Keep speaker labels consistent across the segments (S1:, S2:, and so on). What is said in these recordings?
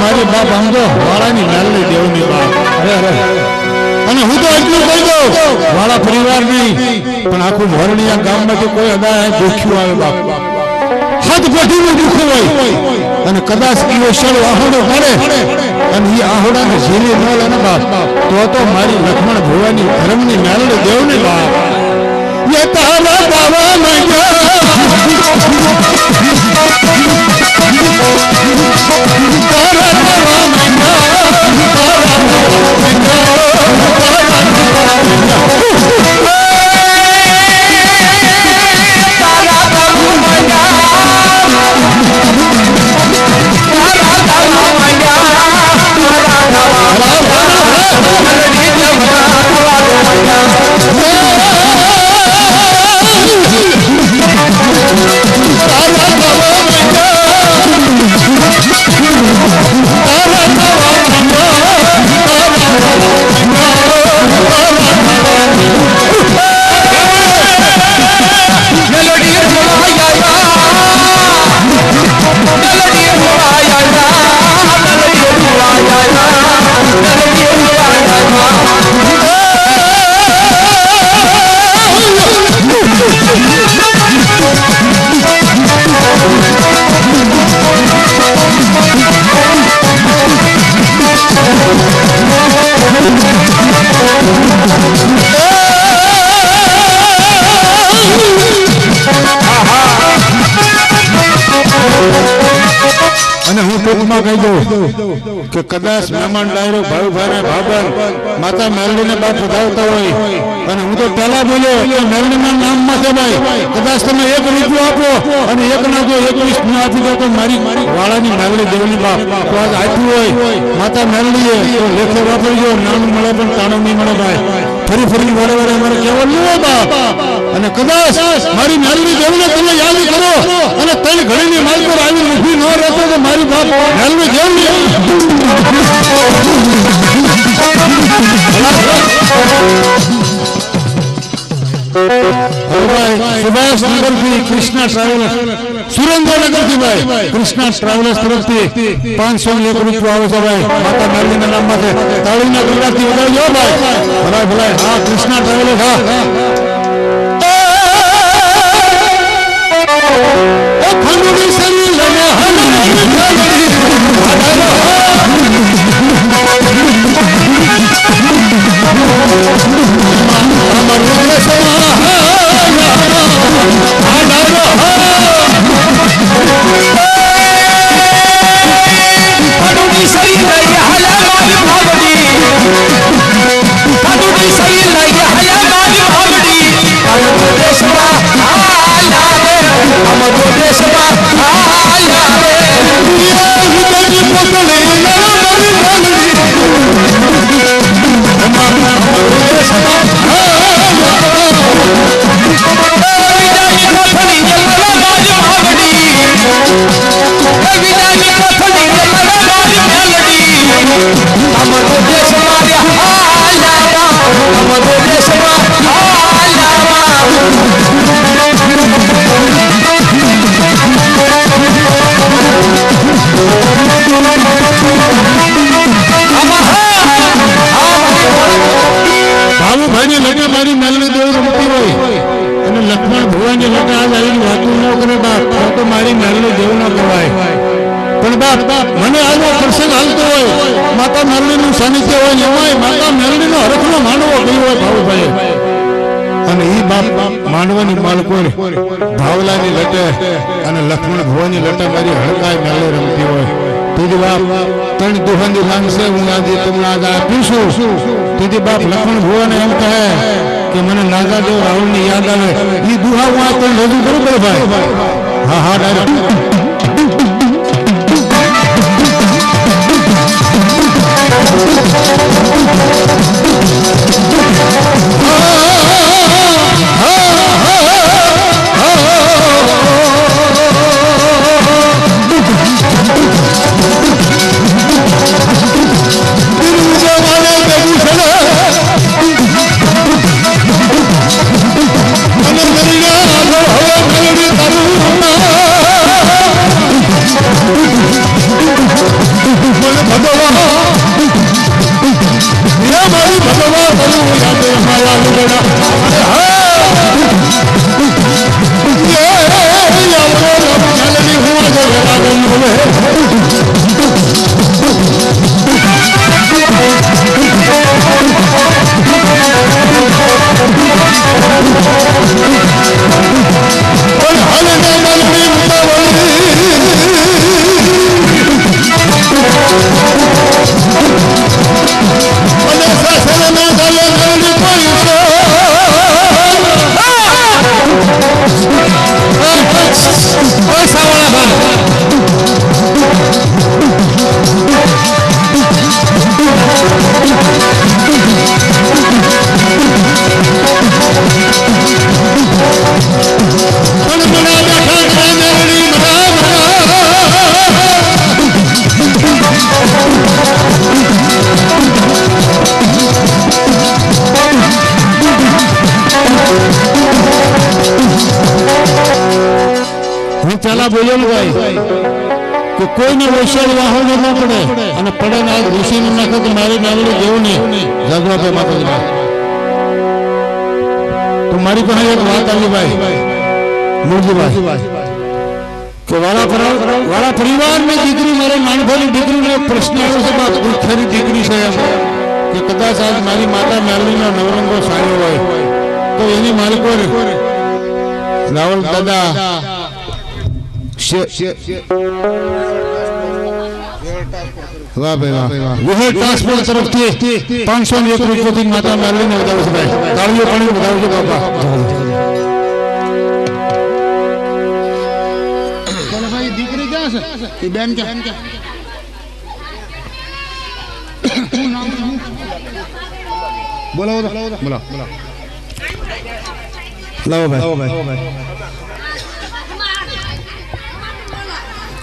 S1: મારી બાપ આંગો વાળાની મેલની દેવની બાપ અરે અરે અને હું તો એટલું કહી દઉં વાળા પરિવાર નહીં પણ આખું મોરણીયા ગામમાંથી કોઈ અદાય દુખ્યું આવે બાપ હાથ પેઢીનું દુઃખ હોય અને કદાચ એવો શળ આહોડો કરે અને એ આહોડાને ઝીલી ન લે ને બાપ તો મારી લક્ષ્મણ ભુવાની ધર્મની મેલડી દેવની બાપ ये तारा बाबा કે કદાચ મહેમાન ડાયરો ભાઈ ભાબર માતા મેલડીને બાપ વધાવતા હોય અને હું તો પહેલા બોલ્યો કે મેલડીના નામમાં છે ભાઈ કદાચ તમે 1 રૂપિયો આપો અને 1 ના જો 21 ન આપી દો તો મારી વાળાની મેલડી દેવની બાપ તો આજ આપ્યું હોય માતા મેલડીએ તો લેખે વાપરજો નામ મળે પણ તાણું નહીં મળે ભાઈ ફરી વડે અમારે કેવળ ન હોય બાપ અને કદાચ મારી મેલડી દેવને તમે યાદ કરો અને ત્રણ ઘડીની માલ પર આવી ઊભી ન રહેતો તો મારી બાપ મેલડી દેવની सुभाषनगर की कृष्णा ट्रेवल्स सुरेंद्रनगर की भाई कृष्णा ट्रेवल्स तरफ से 501 रुपया आवे भाई माता मेलडी ना नाम में ताड़ी ना गुजराती वगाड़ो भाई भला भला हां कृष्णा ट्रेवल्स हां ओ खंडुरी सरी लने મને આવો પ્રસંગ હાલતો હોય માતા મેલડીનું સાનિધ્ય હોય એમાંય માતા મેલડીનો હરખનો માનવો ગયો હોય ભાવુભાઈ અને ઈ બાપ માંડવાની માલકોર ભાવલાની લટે અને લક્ષ્મણ ભુવાની લટે મારી હડકાય મેલે રમતી હોય તુજી બાપ ત્રણ દુહંદી લાંગશે હું આજે તમને આજ આપીશું તુજી બાપ લક્ષ્મણ ભુવાને એમ કહે કે મને નાગાદેવ રાવણની યાદ આવે ઈ દુહા હું આ ત્રણ રજૂ કરું ભાઈ હા હા ડાયરેક્ટ બોલેલું ભાઈ કે કોઈને વૈશાળી વાહનો ન પડે અને પડે ને આ ઋષિ નું નાખે તો મારી નાવડી જેવું નહીં જાગવા પે માતાજી તો મારી પાસે એક વાત આવી ભાઈ મૂળજીભાઈ કે વાળા પરિવારની દીકરી મારે નાનભાઈની દીકરીનો પ્રશ્ન આવ્યો છે બાપ દુઃખની દીકરી છે એમ કે કદાચ આજ મારી માતા મેલડીનો નવરંગો સાયો હોય તો એની માલિકો રાવલ દાદા વાહ ભાઈ વાહ વિહળ ટ્રાન્સપોર્ટ તરફથી 501 રૂપિયાથી માતા મેલડીને વધાવે છે ભાઈ તાળીઓ પણ વધાવે છે બાપા દીકરી ક્યાં છે એ બેન ક્યાં બોલાવો લાવો ભાઈ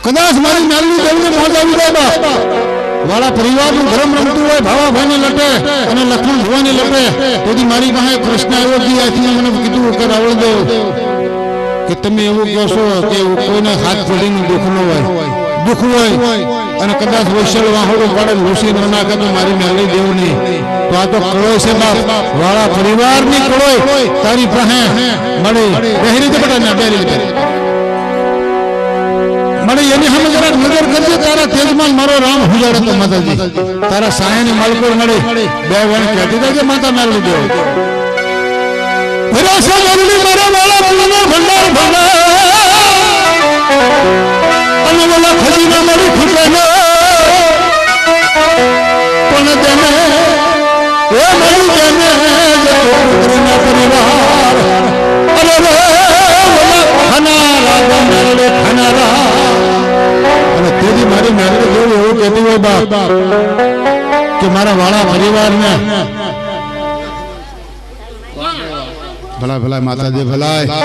S1: કદાચ મારી મેલની દેવને મોજ આવી જાય વાળા પરિવારનું ધર્મ રમતું હોય ભાવાભાઈને લટે અને લખણ ભુવાની લટે તેથી મારી પાસે પ્રશ્ન આવ્યો કે આથી મને કીધું કે રાવળ દેવ કે તમે એવું કહો છો કે કોઈને હાથ પડીનું દુઃખ હોય અને કદાચ વૈશાળ વાહોડો પાડે ઋષિ ન નાખે તો મારી મેલડી દેવું નહીં તો આ તો કળોય છે બાપ વાળા પરિવારની કળોય તારી પાસે મળી બેહી રીતે બટા ના બેહી રીતે મળી એની સામે જરા નજર કરજે તારા તેજમાં મારો રામ હુજાડો તો માતાજી તારા સાયની માલકો મળી બે વણ કહેતી હતા કે માતા મેલડી દેવ વિરાસા મેલડી મારા વાળા પુણ્યનો ભંડાર અને વાલા ખજીના મારી ખૂટે ન પણ તેને એ મારી તેને પુત્રના પરિવાર અરે રે ખાનારા મેલડે ખાનારા અને તેથી મારી મેલડી જેવું એવું કહેતી હોય બાપ કે મારા વાળા પરિવારને ભલા માતાજી ભલાય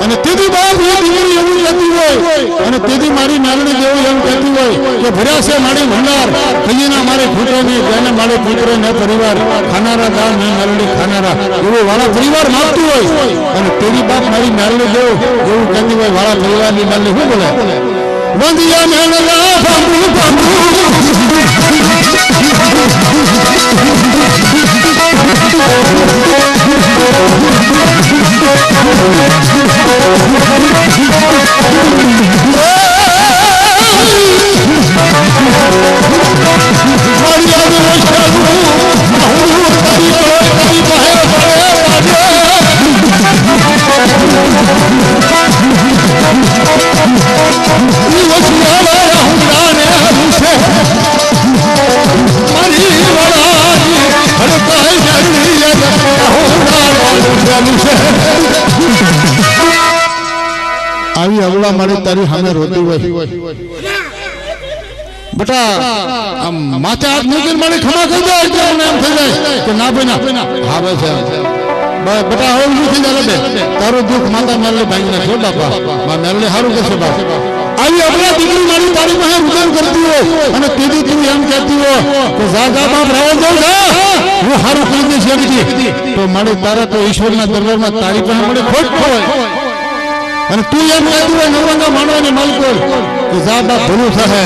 S1: અને તેથી બાપ એ દીકરી એવું કહેતી હોય અને તેથી મારી મેલડી જેવું એમ કહેતી હોય કે ભર્યા છે મારી ભંડાર ખજીના મારે ખૂટે નહીં તેને મારે પુત્ર ને પરિવાર ખાનારા દાળ ને મેલડી ખાનારા એવું વાળા પરિવાર માગતું હોય અને તેની બાપ મારી મેલડી જેવું એવું કહેતી હોય વાળા પરિવારની મેલડી શું બોલે વંદિયા મેલડા બાબુ બાબુ આવી અવળા મારી તારી સામે રોતી હોય બટા આમ માથે હાથ મૂકીને મારી ખમા કરી દે એટલે મને એમ થઈ જાય કે ના ભાઈ ના હા ભાઈ છે બટા હવે ઊભું થઈ જાય બે તારું દુઃખ માતા મેલડી ભાંગી નાખે બાપા મા મેલડી સારું કહેશે બાપ આવી અવળા દીકરી મારી તારી પાસે રુદન કરતી હોય અને તેથી તું એમ કહેતી હોય કે જા બાપ રાવળ દઉં હું સારું કરી દઈશ એમ તો મારી તારા તો ઈશ્વરના દરબારમાં તારી પાસે મળે ખોટ હોય અને તું એમ કહેતું હોય નવરંગા માનવાની માલકો કે જા બાપ ભલું થશે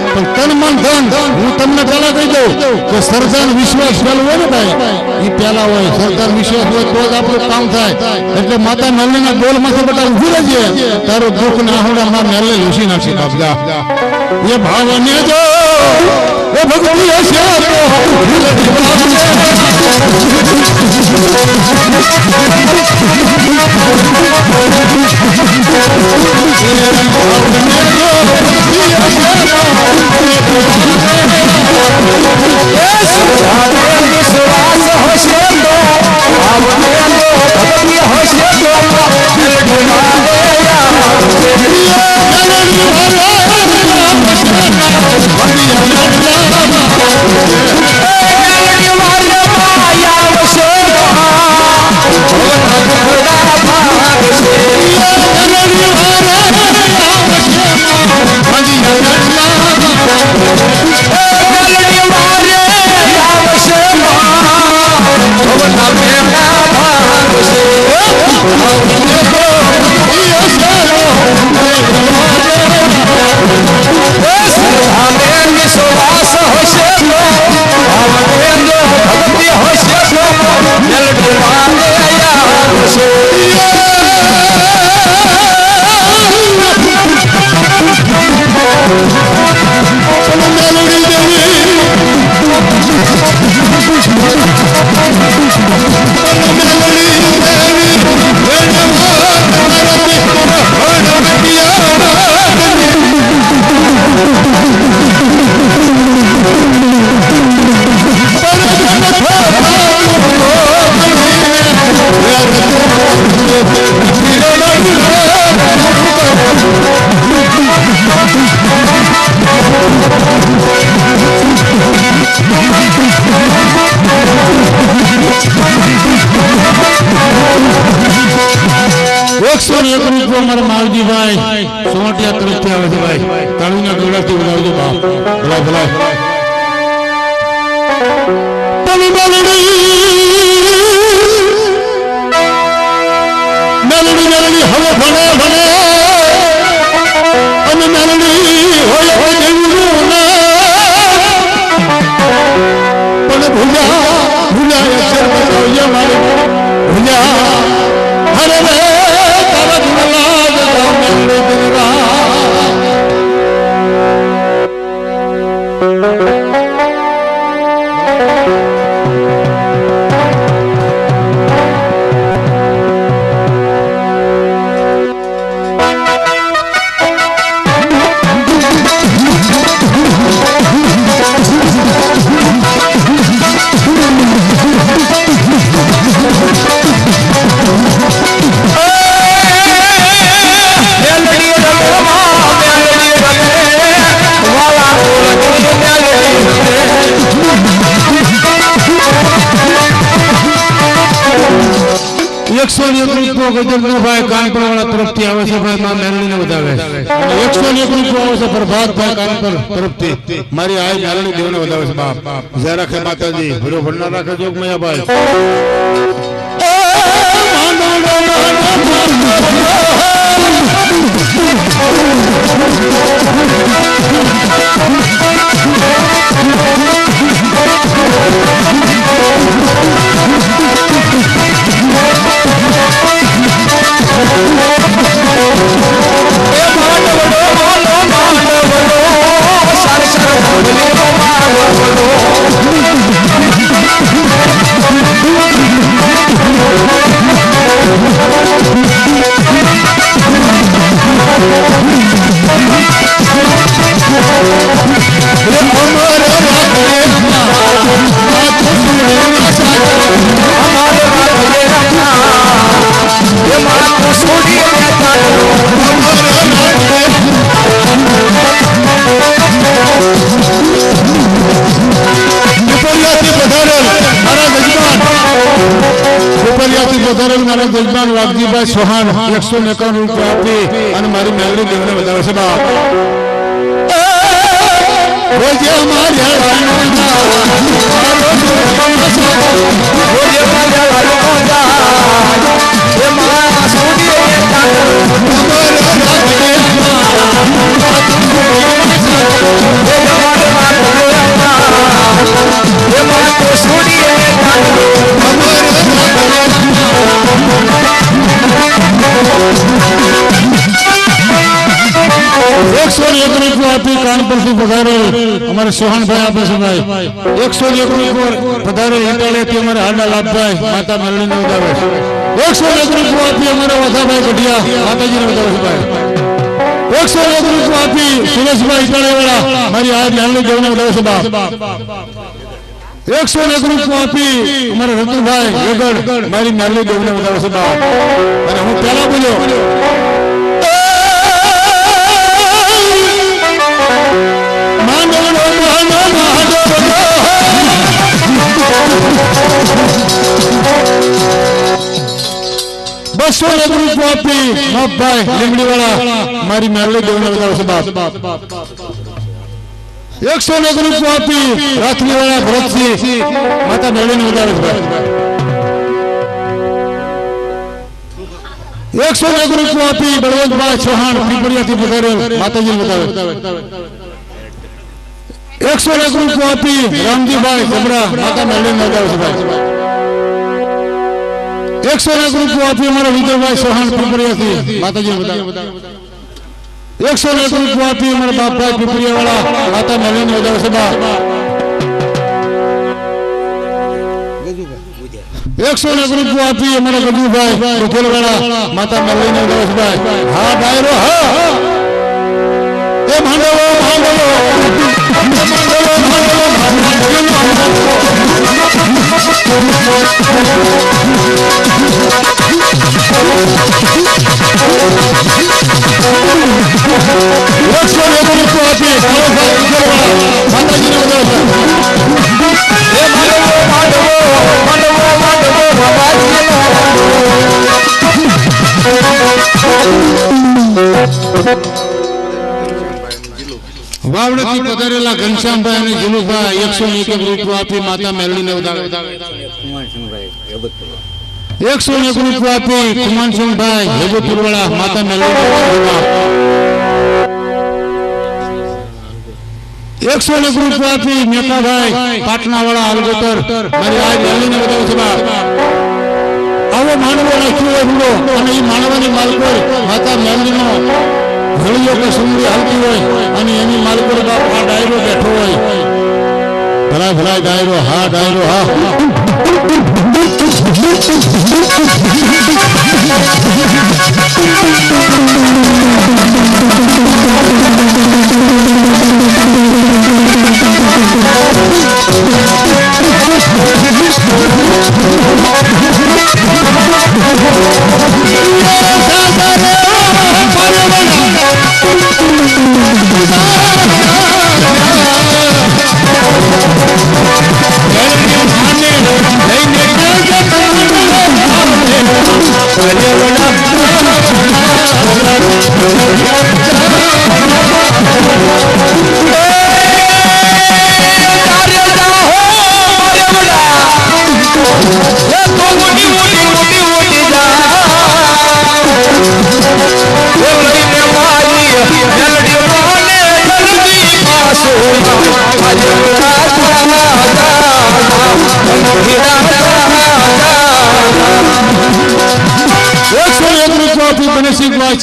S1: પણ તન મન ધન હું તમને પહેલા કહી દઉં કે સરદાર વિશ્વાસ પેલું હોય ને ભાઈ એ પહેલા હોય સરદાર વિશ્વાસ હોય તો જ આપણું કામ થાય એટલે માતા મેલડીના ડોલ માંથી બધા ઉભી રહેજે તારો દુઃખ ના હોડા માં મેલડી લૂસી નાખશે બાપ જા એ ભાવને જો એ ભગવી હશે
S2: Oh
S1: 101 રૂપિયો અમારા માવજીભાઈ સોમટિયા તરફથી આવે છે ભાઈ તાળીના ગોળાથી બોલાવજો બાપ ભલા ભલા મેલડી મેલડી હવે ભણે ભણે અને મેલડી હોય હોય દેવું પણ ભૂલ્યા ભૂલ્યા અક્ષર બોલાવજો મારે ભૂલ્યા હરે રે તારા ભૂલા જતા મેલડી દિલરા ગજરભાઈ કાનપુર વાળા તરફથી આવે છે ભાઈ માં મેલડીને વધાવે 101 રૂપિયા આવે છે પ્રભાતભાઈ કાનપુર તરફથી મારી આ મેલડી દેવને વધાવે છે બાપ જય રાખે માતાજી ભરો ભરનાર રાખે જોગમયાભાઈ જજમાન વાઘજીભાઈ સોહાન 151 રૂપિયા આપી અને મારી મેલડી દેવને વધાવે છે બાપ हमारे सोहन भाई आप भाई 101 રૂપિયા પધારે ઈટાળીથી અમારે હાડા લાભભાઈ માતા મેલડીને વધાવે 101 રૂપિયા આપી અમારે વસાભાઈ કઢિયા માતાજીને વધાવે છે ભાઈ 101 રૂપિયા આપી સુરેશભાઈ ઈટાળી વાળા મારી આ મેલડી દેવને વધાવે છે બાપ 101 રૂપિયા આપી અમારે રતુભાઈ વેગડ મારી મેલડી દેવને વધાવે છે બાપ અને હું પહેલા બોલ્યો બસો રૂપિયા આપી ભાઈ લીમડી વાળા મારી મેલડી દેવને વધાવે છે બાપ 101 રૂપિયા આપી રાત્રી વાળા ભરતસિંહ માતા મેલડીને વધાવે છે 101 રૂપિયા આપી બળવંતભાઈ ચૌહાણ પીપળિયાથી પધારેલ માતાજીને વધાવે 101 રૂપિયા આપી રામજીભાઈ જબરા માતા મેલડીને વધાવે છે ભાઈ 101 રૂપિયા આપી અમારા વિજયભાઈ ચૌહાણ પીપળિયાથી માતાજીને વધાવે 101 રૂપિયા આપી અમારા બાપભાઈ પીપળિયા વાળા માતા મેલડીને વધાવે છે બાપ 101 રૂપિયા આપી અમારા ગજુભાઈ કોથેલ વાળા માતા મેલડીને વધાવે છે ભાઈ હા ડાયરો હા એ માંડવો માંડવો માતાજીને ઘનશ્યામભાઈ અને જીલુભાઈ 101 રૂપિયા આપી માતા મેલડીને વધાવે. 101 રૂપિયા આપી કુમાનસિંહભાઈ હેબુપુરવાળા માતા મેલડીને વધાવે. 101 રૂપિયા આપી મેકાભાઈ પાટણાવાળા આલગોતર મારી આ મેલડીને વધાવે છે. આવો માનવો રાખ્યો હોય અને એ માનવાની માલકો માતા મેલડીનો ઘોડીઓ કે સુંદરી હાલતી હોય અને એની માલકો બાપ આ ડાયરો બેઠો હોય. ભલા ભલા ડાયરો, હા ડાયરો, હા.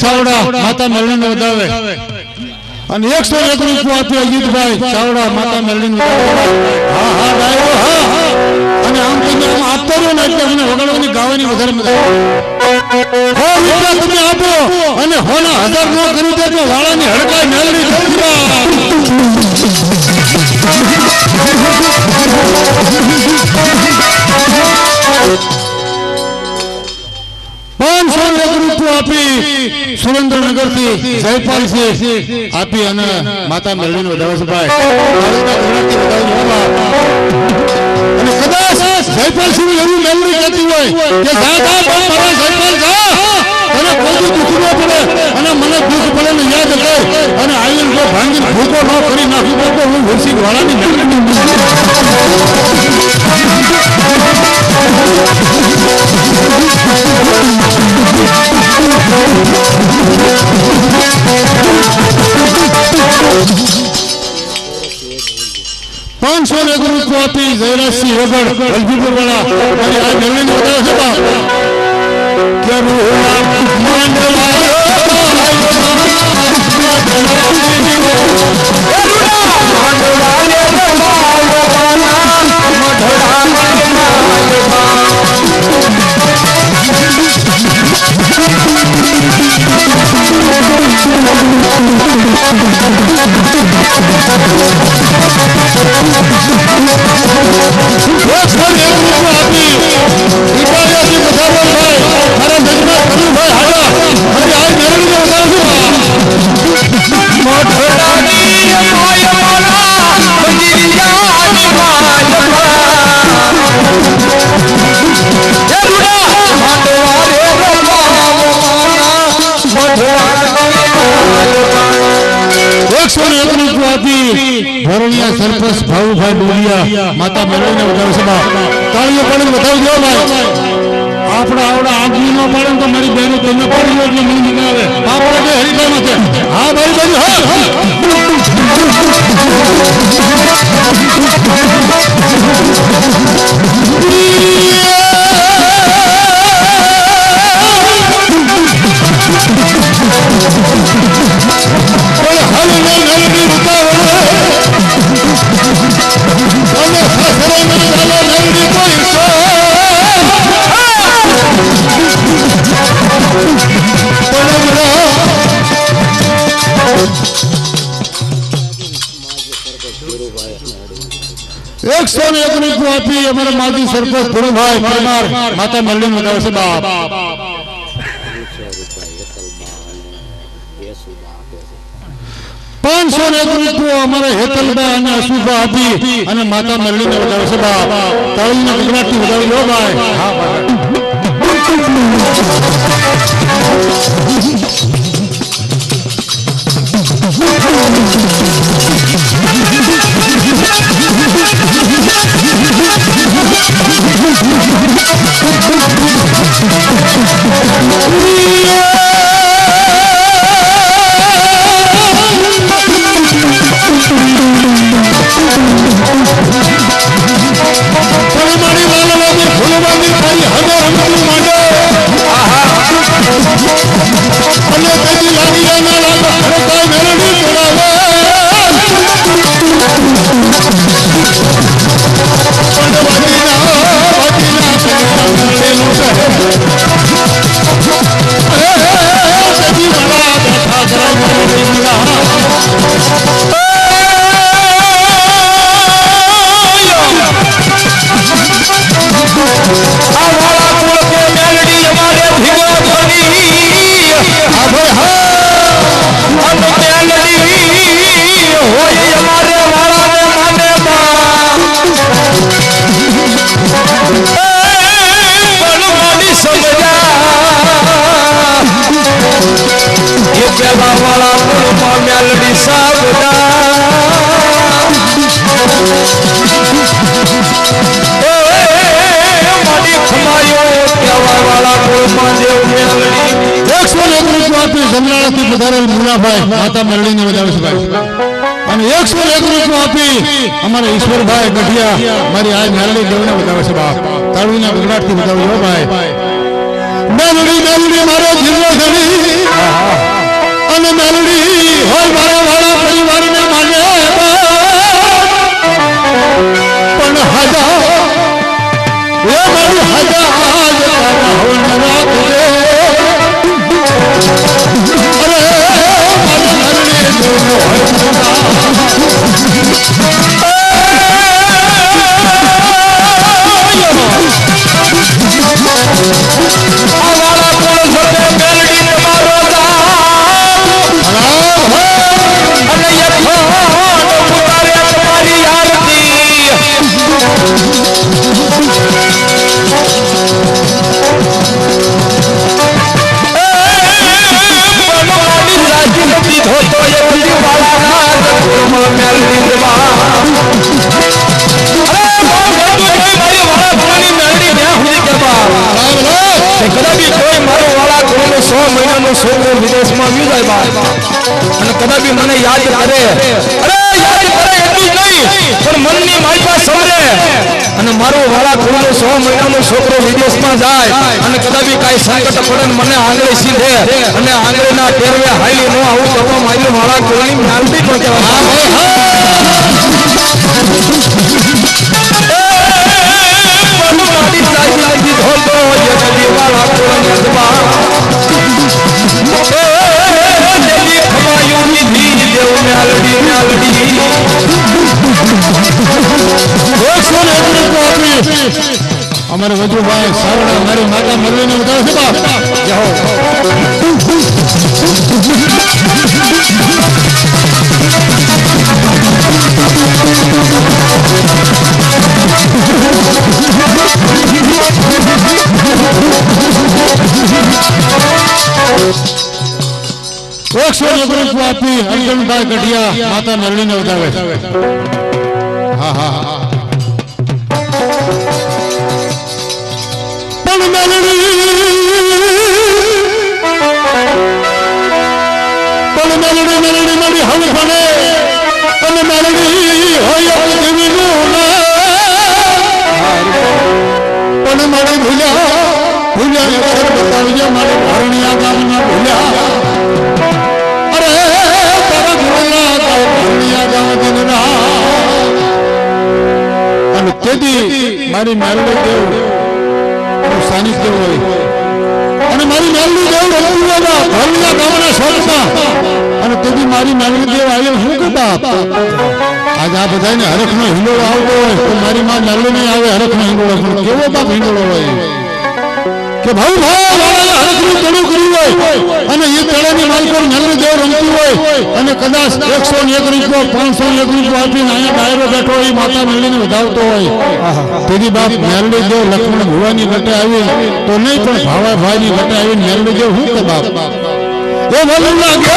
S1: ચાવડા માતા મેલડીને વધાવે અને 101 રૂપિયા આપી અજીતભાઈ ચાવડા માતા મેલડીને વધાવે. હા હા ડાયરો, હા. અને આમ તમે આમ આપતો રહ્યો ને એટલે મને વગાડવાની ગાવાની વધારે મજા આવે. 100 રૂપિયા તમે આપો અને 1000 ન કરી દે તો વાળાની હડકાઈ મેલડી આપી સુરેન્દ્રનગર થી જયપાલ આપી અને માતા મેલડીને વધાવે છે ભાઈ. અને કદાચ જયપાલ સિંહ એવું મેલડી કહેતી હોય કે જા જયપાલ જા તને કોઈ દુઃખ ન પડે અને મને દુઃખ પડે ને યાદ કર અને આયન જો ભાંગીને ભૂકો ન કરી નાખી તો હું વરસી વાળાની મેલડી. પાંચસો ને રૂપિયા આપી જયરાજસિંહ રગડ વલભીપુર વાળા આ મેલડીને વધાવે છે. ભરણિયા સરપંચ ભાવુભાઈ ડોલિયા માતા મેલડીને વધાવે છે. તાળીઓ પાડીને વધાવી દો ભાઈ. આપણા આવડા આદમી નો પાડે તો મારી બહેનો તમને પાડી લો એટલે મને મજા આવે. આપણા જે હરિભાઈ છે હા ભાઈ ભાઈ હા. આપી અમારા માજી સરપંચ ગુરુભાઈ પરમાર માતા મેલડીને વધાવે છે. બાપ 501 રૂપિયા અમારા હેતલબા અને અશુભા આપી અને માતા મેલડીને વધાવે છે. બાપ તાળીને ગુજરાતી વધાવી લો ભાઈ. હા ભાઈ. મોરાભાઈ માતા મેલડીને વધાવે છે ભાઈ અને 101 રૂપિયા આપી અમારા ઈશ્વરભાઈ ગઢિયા મારી આ મેલડી દેવને વધાવે છે બાપ તાળીના ગગડાટથી વધાવજો ભાઈ મેલડી મેલડી મારો જીવો ધણી અને મેલડી હોય મારા વાળા પરિવારને માને પણ હજા એ મારી હજા તારા હોને રાખજે વિદેશમાં જાય બાપ અને કદાપી મને યાદ કરે અરે યાદ કરે એટલું જ નહીં પણ મનની માલપા સમરે અને મારો વાળા કુળનો 100 મહિનાનો છોકરો વિદેશમાં જાય અને કદાપી કાંઈ સંકટ પડે ને મને આંગળી સીધે અને આંગળીના ટેરવે હાલી ન આવું તો મારી વાળા કુળની મ્યાલડી પણ કહેવાય અમારે વજુભાઈ સાવડા મારી માતા મરવીને વધારે છે બાપ જાઓ 101 રૂપિયા આપી અર્જુનભાઈ ગઢિયા માતા મેલડીને વધાવે હા હા હા પણ મેલડી મેલડી હવે ભણે અને મેલડી હોય દેવીનું પણ મારે ભૂલ્યા બતાવજો મારે ભરણિયા ગામના ભૂલ્યા મારી મેલડી દેવ સાનિધ્ય હોય અને મારી મેલડી દેવ ભરણિયા ગામના સ્વર્ગમાં અને તેથી મારી મેલડી દેવ આવ્યો શું કે બાપ આજ આ બધાને હરખનો હિંડોળો આવતો હોય તો મારી માં મેલડી નહીં આવે હરખનો હિંડોળો કેવો બાપ હિંડોળો હોય કે ભાઈ હરખનું તળું કર્યું હોય અને એ તળાની માલ પર મેલડી દેવ રમતી હોય અને કદાચ 101 રૂપિયા 501 રૂપિયા આપીને અહીંયા ડાયરો બેઠો એ માતા મેલડીને વધાવતો હોય તેથી બાપ મેલડી દેવ લક્ષ્મણ ભુવાની ઘટે આવી તો નહીં પણ ભાવા ભાઈની ઘટે આવીને મેલડી દેવ શું કે બાપ એ ભલું લાગે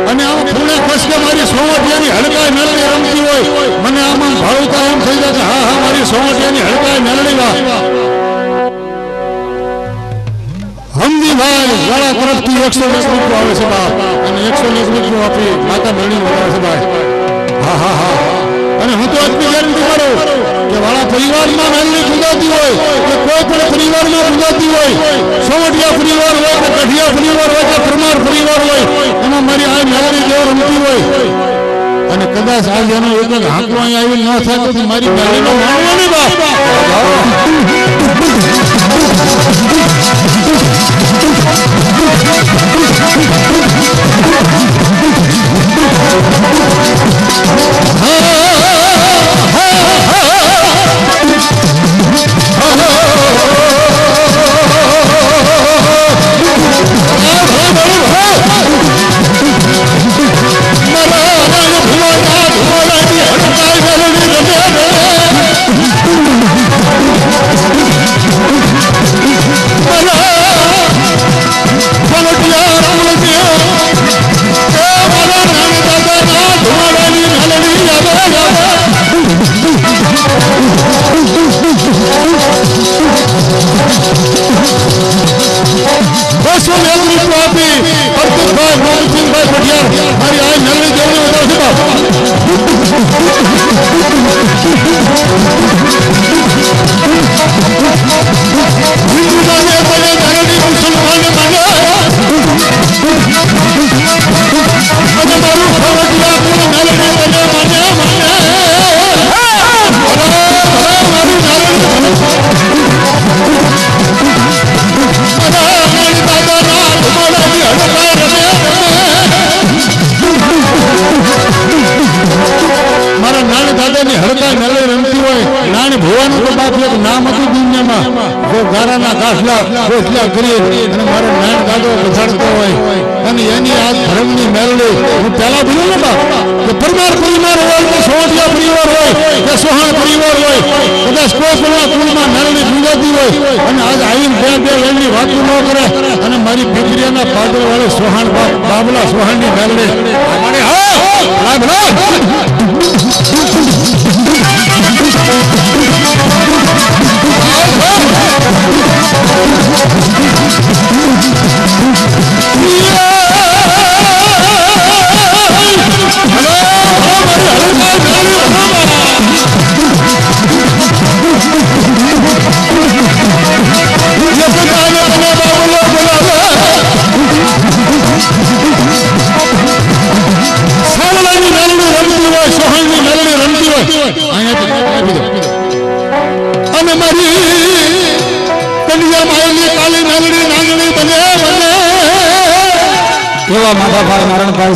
S1: અને આમ ખૂણે ખસકે મારી સોવટિયાની હડકાઈ મેલડી રમતી હોય મને આમાં ભાવતા એમ થઈ જાય હા હા મારી સોવટિયાની હડકાઈ મેલડી હમદીભાઈ વાળા તરફથી 101 રૂપિયા આવે છે બાપ અને 101 રૂપિયા આપી માતા મેળવી વધારે છે ભાઈ હા હા હા અને હું તો એટલી ગેરંટી કરું કે વાળા પરિવારમાં મેળવી ગુંદાતી હોય કે કોઈ પણ પરિવારમાં ગુંદાતી હોય સોવટિયા પરિવાર હોય કે કઢિયા પરિવાર હોય કે પરમાર પરિવાર હોય એમાં મારી આ મેળવી દેવ રમતી હોય અને કદાચ આજ એનો એક જ હાંકો અહીં આવી ન થાય તો મારી મેળવીનો માનવો નહીં બાપ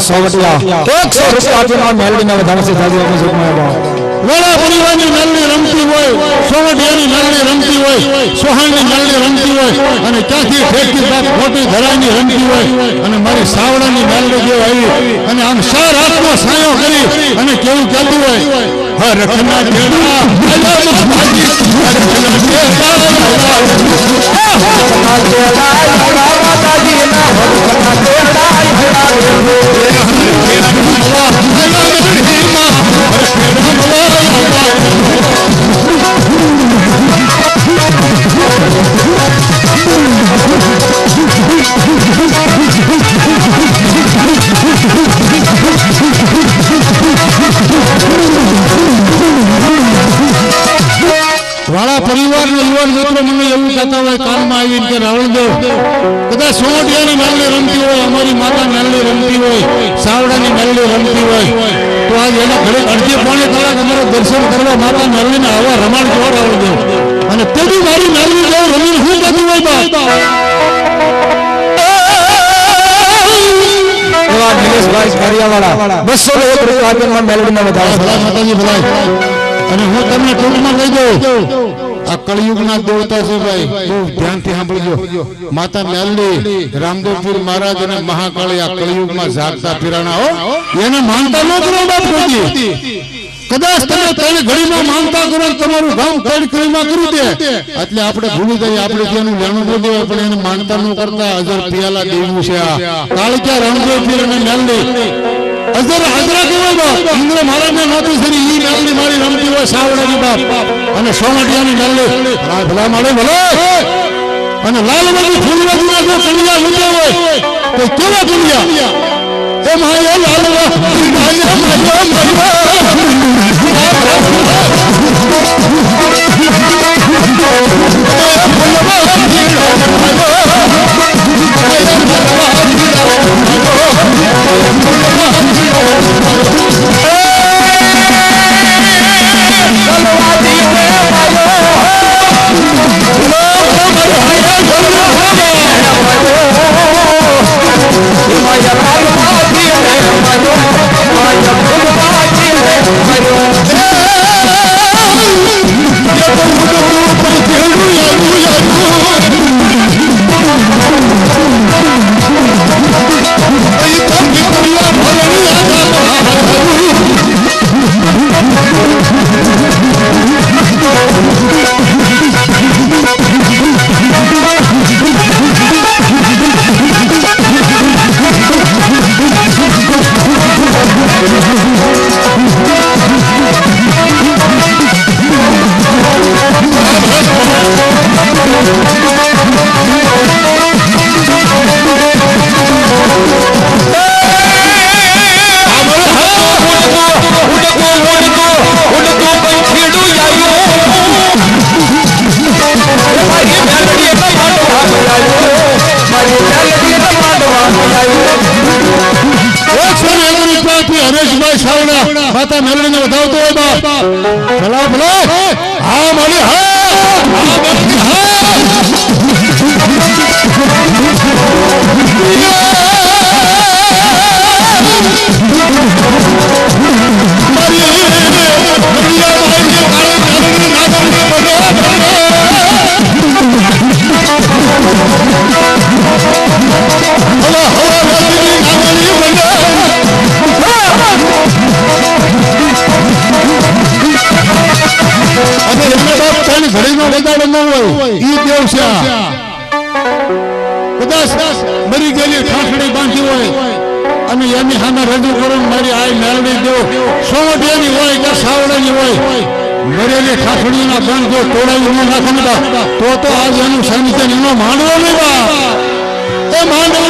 S2: સોવટિયા 100 રૂપિયા આપીને મેલડીને વધારે છે જાજી આપણે સુખમાં
S1: વાળા પરિવારની મેલડી રમતી હોય સોવટિયાની મેલડી રમતી હોય સોહાણની મેલડી રમતી હોય અને ક્યાંથી ઠેકથી બાપ ખોટી ધરાઈની રમતી હોય અને મારી સાવડાની મેલડી જે આવી અને આમ ચાર હાથમાં સાયો કરી અને કેવું કહેતું હોય હા રખના કેડા વાળા પરિવારના યુવાન મિત્રો મને એવું કહેતા હોય કાનમાં આવીને કે રાવણદેવ કદાચ સોવટિયાની મેલડી રમતી હોય અમારી માતા મેલડી રમતી હોય સાવડાની મેલડી રમતી હોય તો આજ એના ઘરે અડધી પોણે કલાક અમારે દર્શન કરવા માતા મેલડીને આવા રમાડ જો રાવણદેવ અને તેની મારી મેલડી જેવું રમીને શું કહેતું હોય બાપ
S2: એવા નિલેશભાઈ કારિયાવાળા 201 રૂપિયા આપીને મેલડીને વધારે
S1: ભલા માતાજી ભલાઈ અને હું તમને ટૂંકમાં કહી દઉં આ કળિયુગના દેવતા છે ભાઈ બહુ ધ્યાનથી સાંભળજો માતા મેલડી રામદેવ પીર મહારાજ અને મહાકાળી આ કળિયુગમાં જાગતા પીરાણા હો એને માનતા ન કરો બાપ કોઈ કદાચ તમે ત્રણ ઘડીમાં માનતા કરો તમારું ગામ ત્રણ ઘડીમાં કરી દે એટલે આપણે ભૂલી જઈએ આપણે જેનું લેણું ન દેવાય પણ એને માનતા ન કરતા અજર પિયાલા દેવું છે આ કાળિયા રામદેવ પીર અને મેલડી અજર હાજરા કેવાય બાપ ઇન્દ્ર મહારાજને નહોતી સરી ઈ મેલડી મારી રમતી હોય સાવડાની બાપ અને સોમટિયાની મેલડી ભલા મળે ભલે અને લાલબાગી ફૂલવાજીના જો કન્યા લૂટે હોય તો કેવા કન્યા એ માયા લાલવા માતા મેલડીને વધાવતો હોય બાપ ભલા ભલા હા મારી હા ઘડીનો વગાડો ન હોય ઈ દેવસ્યા કદાચ મરી ગયેલી ઠાઠડી બાંધી હોય અને એની સામે રજૂ કરો મારી આ મેળવી દો સોમટિયાની હોય કે સાવડાની હોય મરેલી ઠાઠડીના બંધ જો તોડાવી ન નાખે તો આજ એનું સાનિધ્ય એનો માંડવો નહીં બા એ માંડવો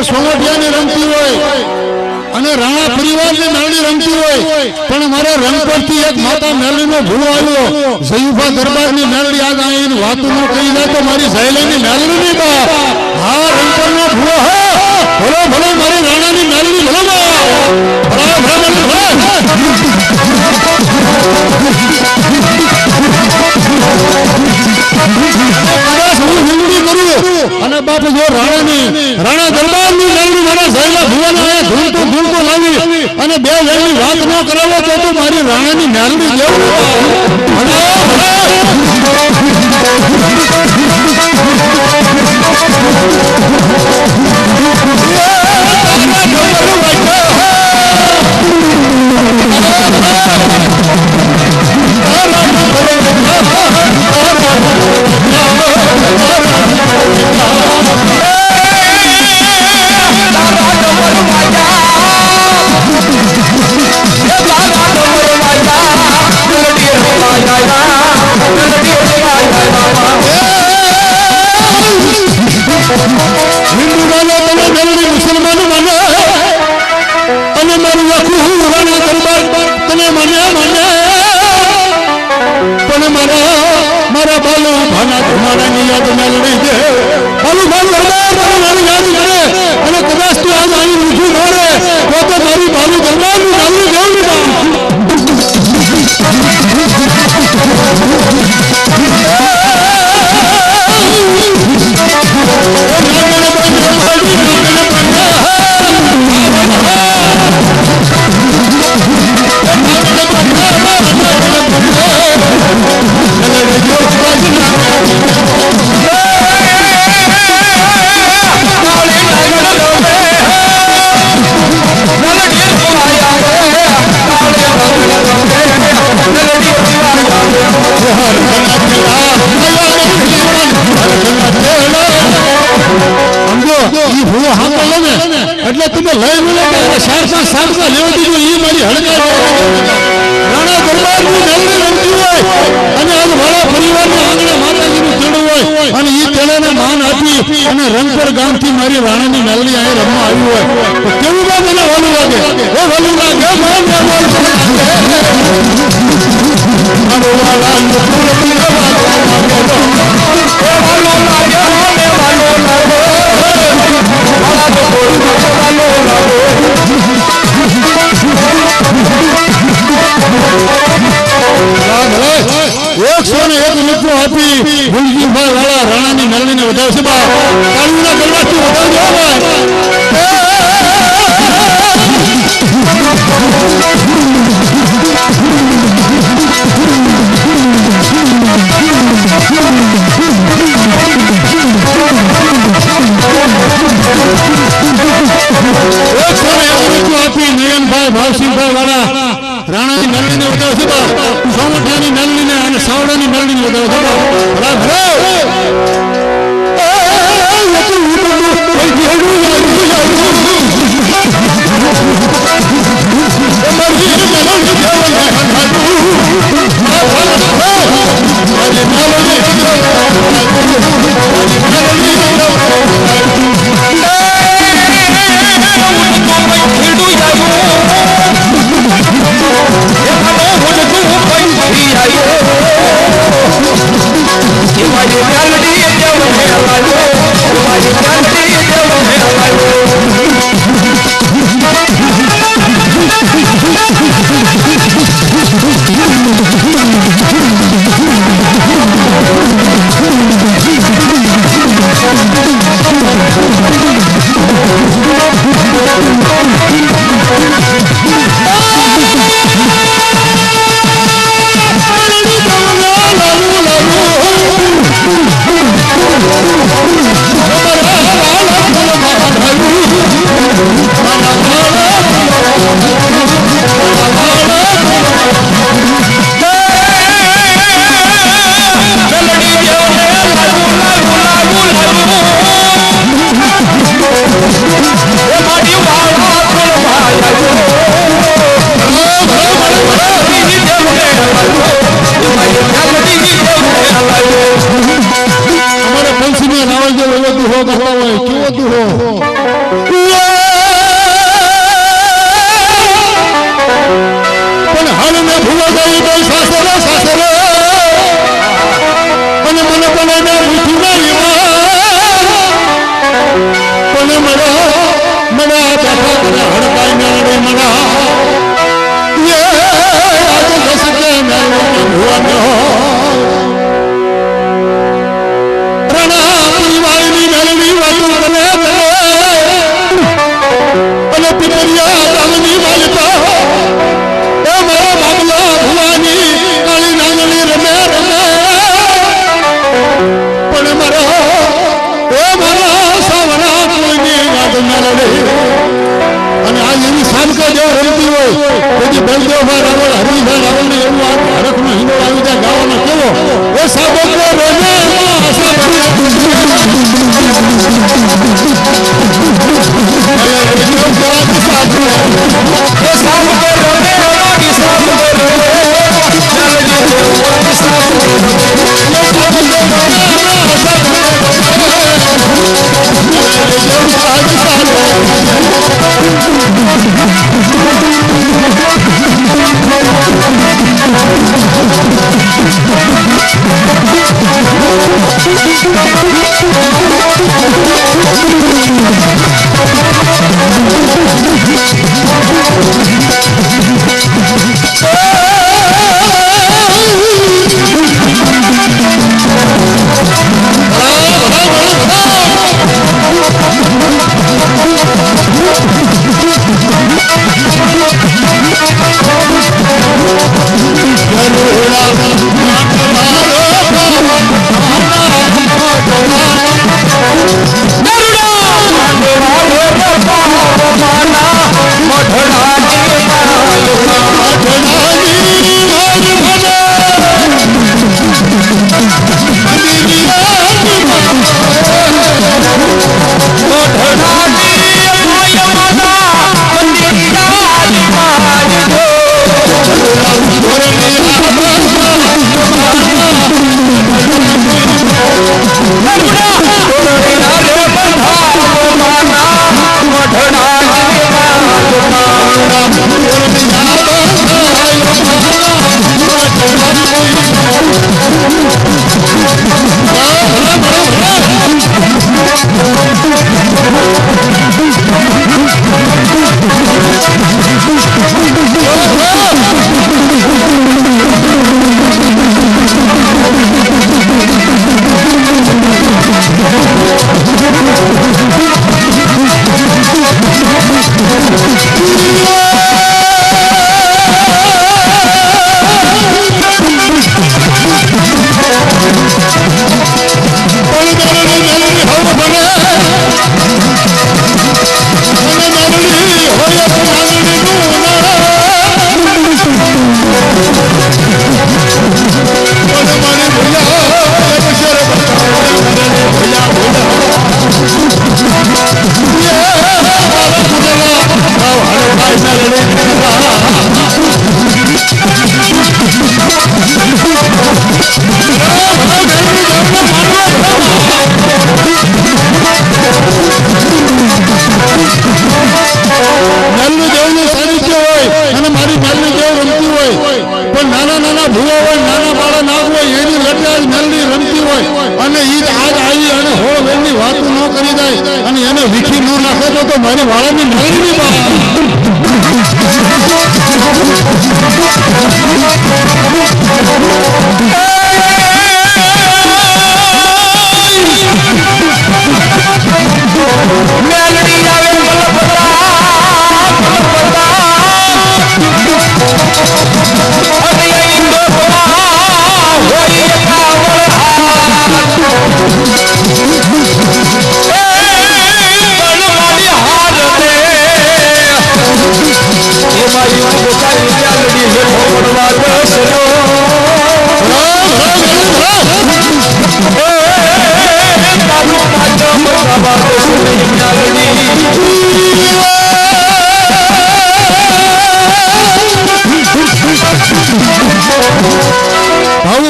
S1: સોમટિયાની રમતી હોય અને રાણા પરિવારની મેળવી રમતી હોય પણ મારા રંગપરથી એક માતા મેળવીનો ભૂલો આવ્યો જયુભા દરબારની મેળવી આજ આવીને વાતો ન કહી જાય તો મારી સહેલીની મેળવી નહીં બા હા રંગપરનો ભૂલો હા ભલો ભલો મારી રાણાની મેળવી ભલો બા ભલા ભલા અને બાપુ જો રાણા દરબારની મેળવી મારા સહેલા ભુવાના ધૂળતું લાવી અને બે વેળની વાત ન કરાવો તો મારી રાણાની મેળવી લેવું મારા બાલુ ભાના ધુમાડાની યાદ મેળવી દે બાલુ ભાનું યાદ કરે અને કદાચ તું આજ અહીં રૂઠું મારે તો મારી બાલુ દરબારનું નામનું દેવું અને રંગપર ગામથી મારી રાણાની મેલડી અહીં રમવા આવ્યું હોય તો કેવું બાદ એને વલું લાગે એ વલું લાગે આપી ભૂલજીભાઈ વાળા રાણાની મેલડીને વધાવશે બા તાળીના ગળવાથી વધાવજો આપી નયનભાઈ ભાવસિંહભાઈ વાળા રાણાની મેલડીને વધાવશે બા સોમઠિયાની મેલડીને અને સાવડાની મેલડીને વધાવશે બા મોટા ભૂવા હોય નાના બાળા નાગ હોય એની લટે આજ મેલડી રમતી હોય અને ઈ આજ આવી અને હોળ વેલની વાતો ન કરી જાય અને એને વીખી ન નાખે તો મારી વાળાની મેલડી બા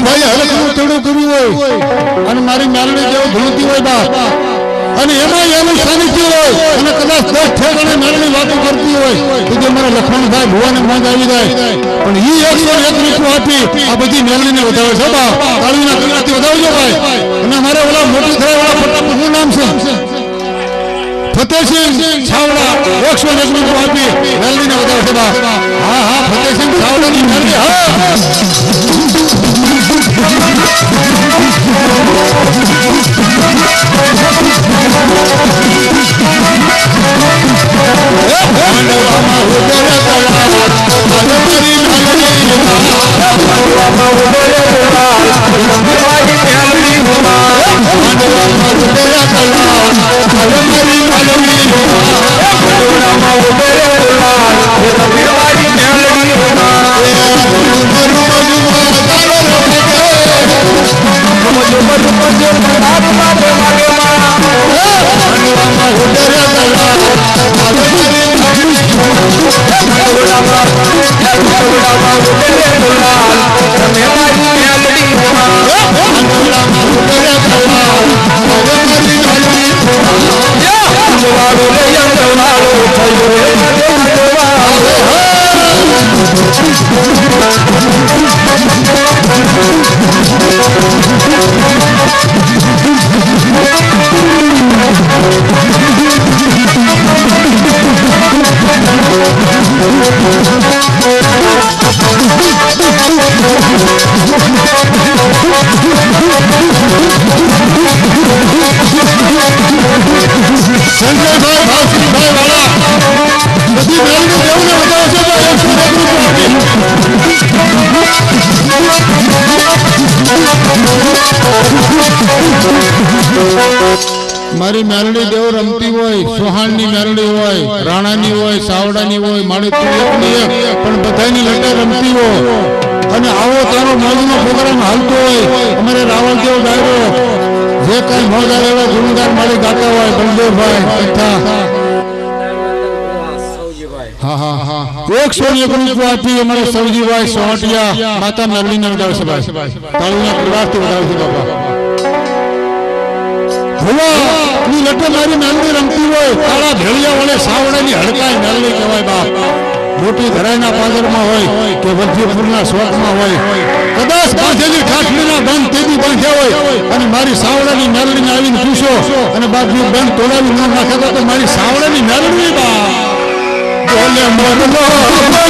S1: ભાઈ હરખનું તેડું કર્યું હોય અને મારી મેલડી જેવું ધૂળતી હોય બા અને એમાં એનું સાનિધ્ય હોય અને કદાચ 10 ઠેકાણે મેલડી વાતો કરતી હોય તો જે મારા લખણ થાય ભુવાને માંગ આવી જાય પણ ઈ 101 રૂપિયા આપી આ બધી મેલડીને વધાવે છે બા તાળીના કલાથી વધાવજો ભાઈ અને મારે ઓલા મોટી થાય વાળા ફટાફટ શું નામ છે ફતેહસિંહ છાવડા 101 રૂપિયા આપી મેલડીને વધાવે છે બા હા હા ફતેહસિંહ છાવડાની મેલડી હા મારી મેલડી દેવ રમતી હોય સોહાણની મેલડી હોય રાણાની હોય સાવડાની હોય મારી તુલકની પણ બધાની લટે રમતી હોય અને આવો તારો મોજનો પ્રોગ્રામ હાલતો હોય અમારે રાવળદેવ ડાયરો જે કઈ મોજા એવા ગુણગાન મારી ગાતા હોય બલદેવભાઈ તથા હા હા હા 101 રૂપિયા આપી અમારે સૌજીભાઈ સોહટિયા માતા મેલડીને વધાવશે ભાઈ તાળીના પ્રવાસથી વધાવશે બાપા ની લટે મારી મેલડી રમતી હોય કાળા ભેળિયા વડે સાવડાની હડકાઈ મેલડી કહેવાય બાપ મોટી ધરાઈના પાદરમાં હોય કે વલભીપુરના શોખમાં હોય કદાચ બાંધેલી ઠાઠડીના બંધ તેદી બાંધ્યા હોય અને મારી સાવડાની મેલડીને આવીને પૂછો અને બાજુ બંધ તોડાવી ન નાખે તો મારી સાવડાની મેલડી બા બોલે મરલો બોલે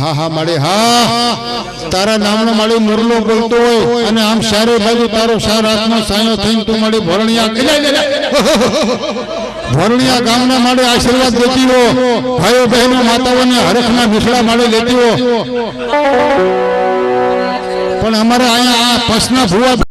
S1: હા હા માળી હા તારા નામનો માળી મુરલો બોલતો હોય અને આમ સારે બાજુ તારો સાર હાથનો સાયો થઈને તું માળી ભોરણિયા ગામના માળે આશીર્વાદ દેતી હો ભાઈઓ બહેનો માતાઓને હરખના મિસળા માળે લેતી હો પણ અમારે અહીંયા આ પસના ભુવા